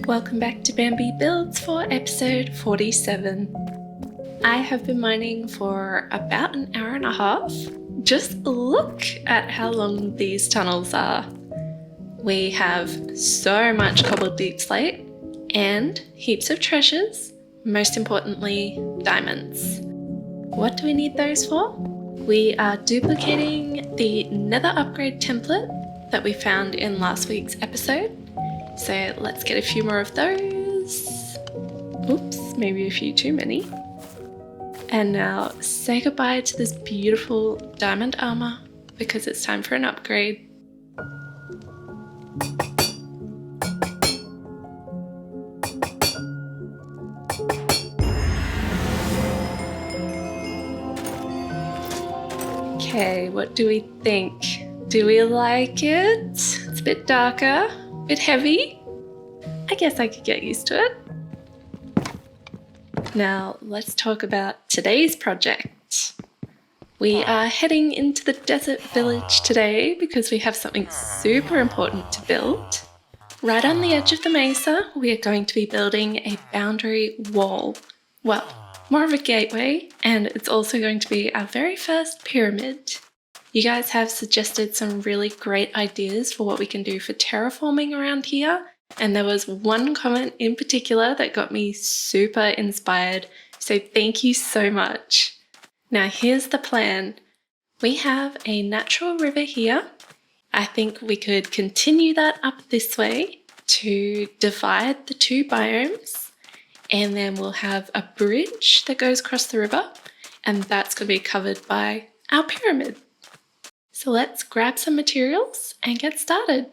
Welcome back to Bambi Builds for episode 47. I have been mining for about an hour and a half. Just look at how long these tunnels are. We have so much cobbled deep slate and heaps of treasures, most importantly, diamonds. What do we need those for? We are duplicating the nether upgrade template that we found in last week's episode. So let's get a few more of those. Oops, maybe a few too many. And now say goodbye to this beautiful diamond armor because it's time for an upgrade. Okay, what do we think? Do we like it? It's a bit darker. Bit heavy. I guess I could get used to it. Now let's talk about today's project. We are heading into the desert village today because we have something super important to build. Right on the edge of the mesa, we are going to be building a boundary wall. Well, more of a gateway, and it's also going to be our very first pyramid. You guys have suggested some really great ideas for what we can do for terraforming around here, and there was one comment in particular that got me super inspired, so thank you so much. Now here's the plan. We have a natural river here. I think we could continue that up this way to divide the two biomes, and then we'll have a bridge that goes across the river, and that's going to be covered by our pyramid. So let's grab some materials and get started.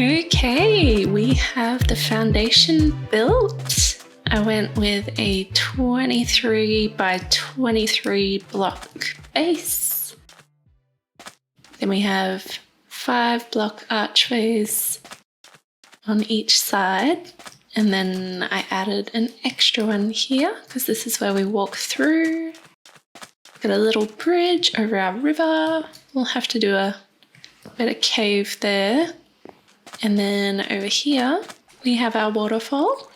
Okay, we have the foundation built. I went with a 23 by 23 block base. Then we have 5 block archways on each side. And then I added an extra one here because this is where we walk through. Got a little bridge over our river. We'll have to do a bit of cave there. And then over here, we have our waterfall.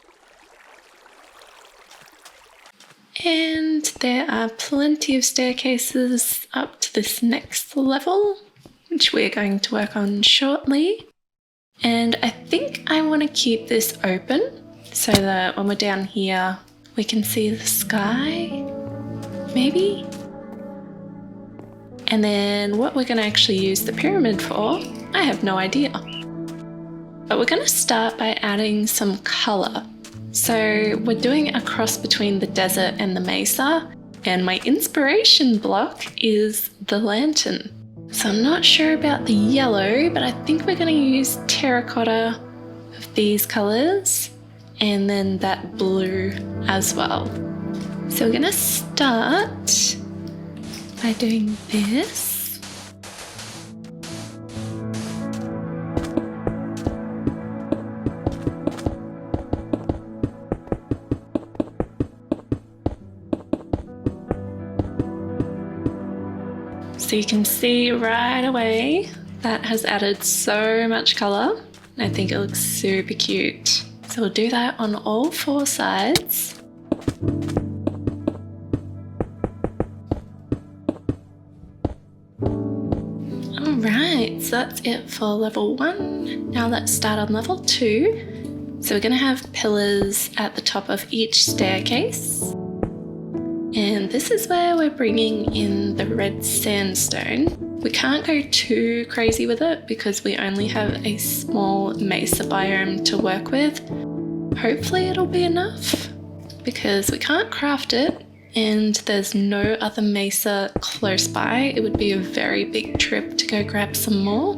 And there are plenty of staircases up to this next level, which we're going to work on shortly. And I think I want to keep this open so that when we're down here, we can see the sky, maybe? And then what we're going to actually use the pyramid for, I have no idea. But we're going to start by adding some color. So we're doing a cross between the desert and the mesa, and my inspiration block is the lantern. So I'm not sure about the yellow, but I think we're going to use terracotta of these colors and then that blue as well. So we're going to start by doing this. So you can see right away that has added so much color. I think it looks super cute. So we'll do that on all 4 sides. Alright, so that's it for level 1. Now let's start on level 2. So we're going to have pillars at the top of each staircase. And this is where we're bringing in the red sandstone. We can't go too crazy with it because we only have a small mesa biome to work with. Hopefully it'll be enough because we can't craft it and there's no other mesa close by. It would be a very big trip to go grab some more.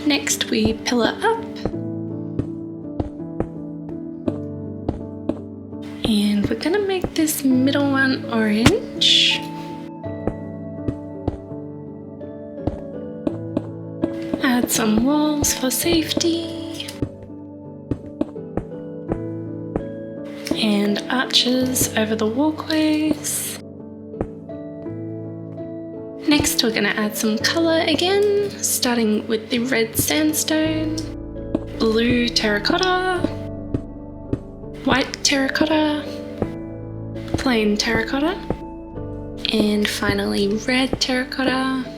Next we pillar up. And we're gonna make this middle one orange. Add some walls for safety. And arches over the walkways. Next we're gonna add some color again, starting with the red sandstone, blue terracotta, white terracotta, plain terracotta, and finally red terracotta.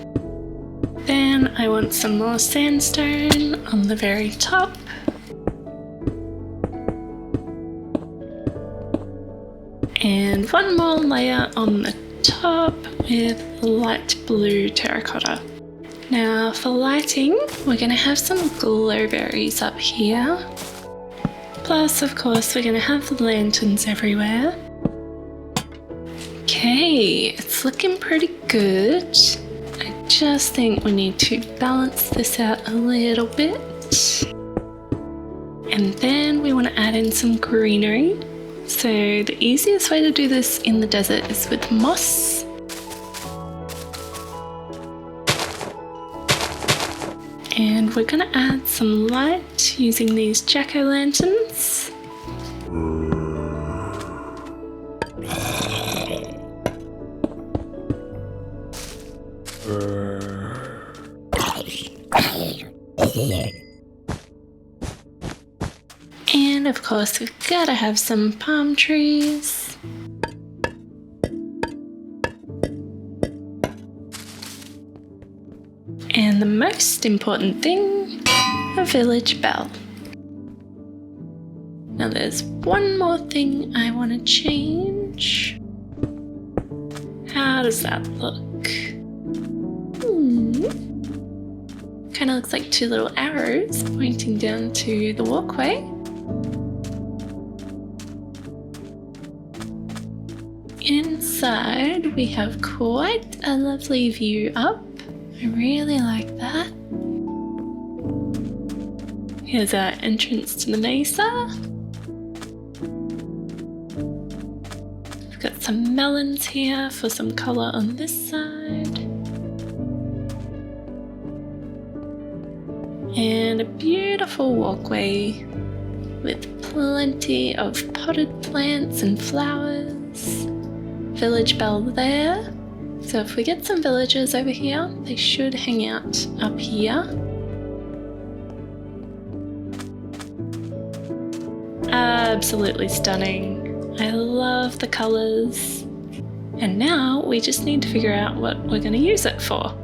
Then I want some more sandstone on the very top. And one more layer on the top with light blue terracotta. Now for lighting, we're going to have some glowberries up here. Plus, of course, we're going to have the lanterns everywhere. Okay, it's looking pretty good. I just think we need to balance this out a little bit. And then we want to add in some greenery. So the easiest way to do this in the desert is with moss. And we're going to add some light using these jack-o'-lanterns. And of course we've got to have some palm trees. And the most important thing, a village bell. Now there's one more thing I want to change. How does that look? Kind of looks like 2 little arrows pointing down to the walkway. Inside we have quite a lovely view up. I really like that. Here's our entrance to the mesa. We've got some melons here for some colour on this side. And a beautiful walkway with plenty of potted plants and flowers. Village bell there. So if we get some villagers over here, they should hang out up here. Absolutely stunning. I love the colours. And now we just need to figure out what we're going to use it for.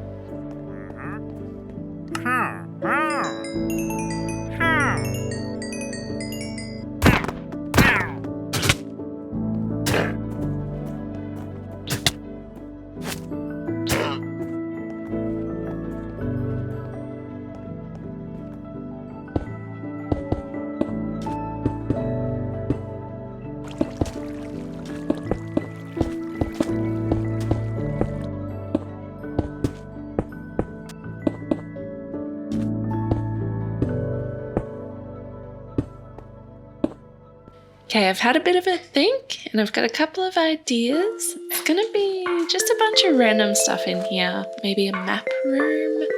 Okay, I've had a bit of a think and I've got a couple of ideas. It's gonna be just a bunch of random stuff in here. Maybe a map room,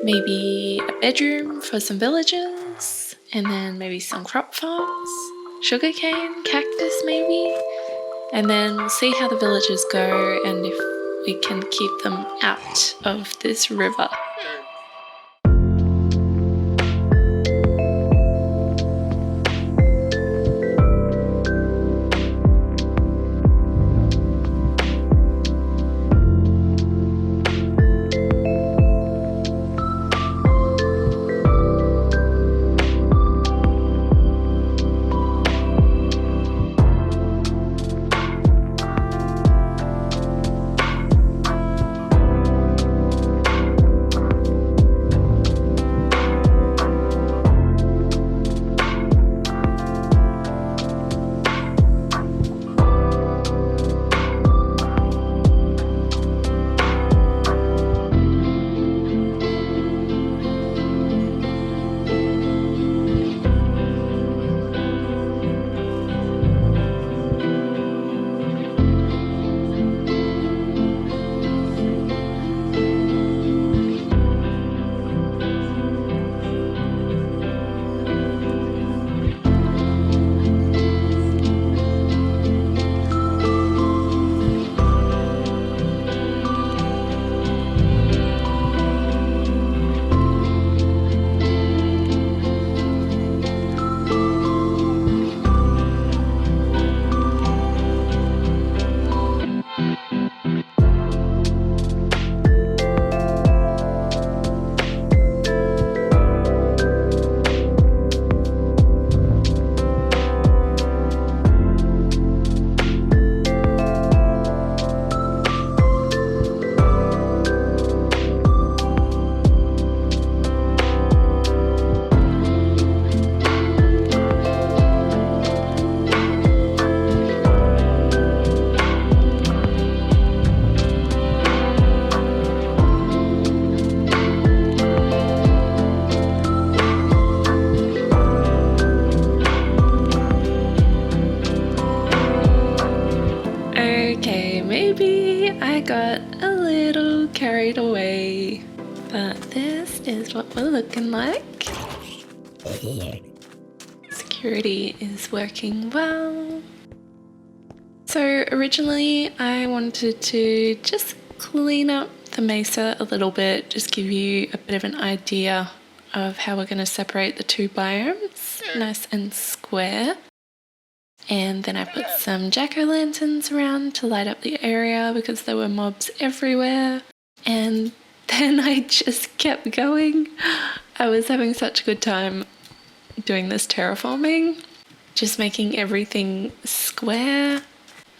maybe a bedroom for some villagers, and then maybe some crop farms, sugarcane, cactus maybe. And then we'll see how the villagers go and if we can keep them out of this river. Okay, maybe I got a little carried away, but this is what we're looking like. Security is working well. So originally I wanted to just clean up the mesa a little bit, just give you a bit of an idea of how we're going to separate the two biomes, nice and square. And then I put some jack-o'-lanterns around to light up the area because there were mobs everywhere. And then I just kept going. I was having such a good time doing this terraforming, just making everything square.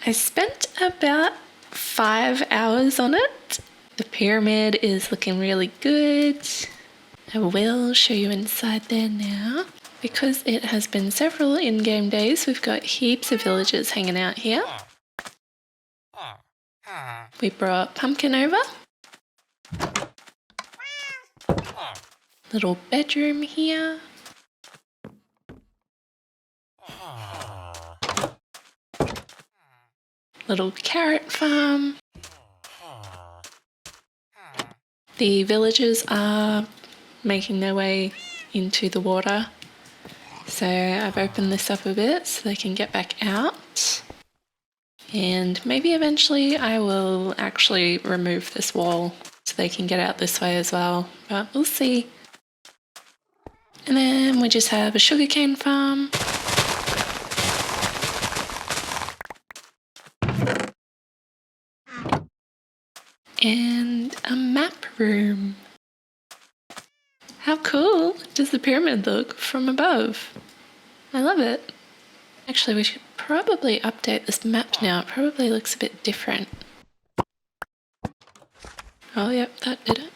I spent about 5 hours on it. The pyramid is looking really good. I will show you inside there now. Because it has been several in-game days, we've got heaps of villagers hanging out here. We brought Pumpkin over. Little bedroom here. Little carrot farm. The villagers are making their way into the water. So I've opened this up a bit so they can get back out. And maybe eventually I will actually remove this wall so they can get out this way as well, but we'll see. And then we just have a sugarcane farm. And a map room. How cool does the pyramid look from above? I love it. Actually, we should probably update this map now. It probably looks a bit different. Oh, yep, that did it.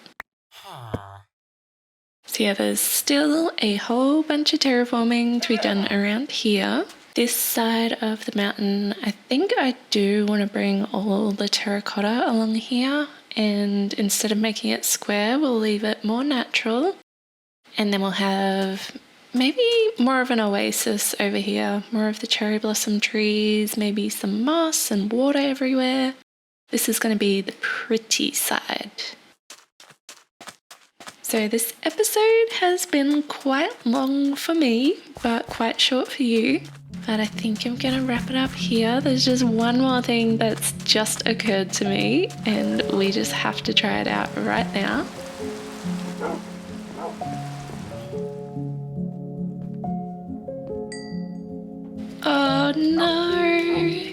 So yeah, there's still a whole bunch of terraforming to be done around here. This side of the mountain, I think I do want to bring all the terracotta along here, and instead of making it square, we'll leave it more natural. And then we'll have maybe more of an oasis over here, more of the cherry blossom trees, maybe some moss and water everywhere. This is going to be the pretty side. So this episode has been quite long for me, but quite short for you. But I think I'm going to wrap it up here. There's just one more thing that's just occurred to me, and we just have to try it out right now. Oh no,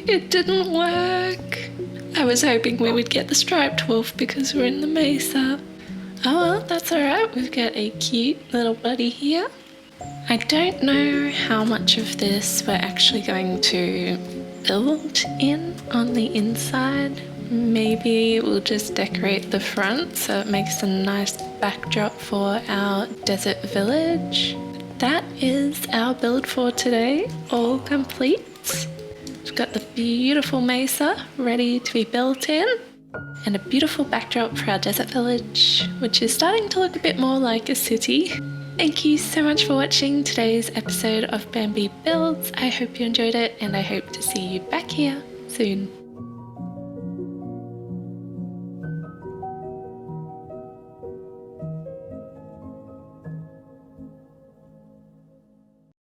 it didn't work. I was hoping we would get the striped wolf because we're in the Mesa. Oh well, that's alright. We've got a cute little buddy here. I don't know how much of this we're actually going to build in on the inside. Maybe we'll just decorate the front so it makes a nice backdrop for our desert village. That is our build for today, all complete. We've got the beautiful mesa ready to be built in and a beautiful backdrop for our desert village, which is starting to look a bit more like a city. Thank you so much for watching today's episode of Bambi Builds. I hope you enjoyed it and I hope to see you back here soon.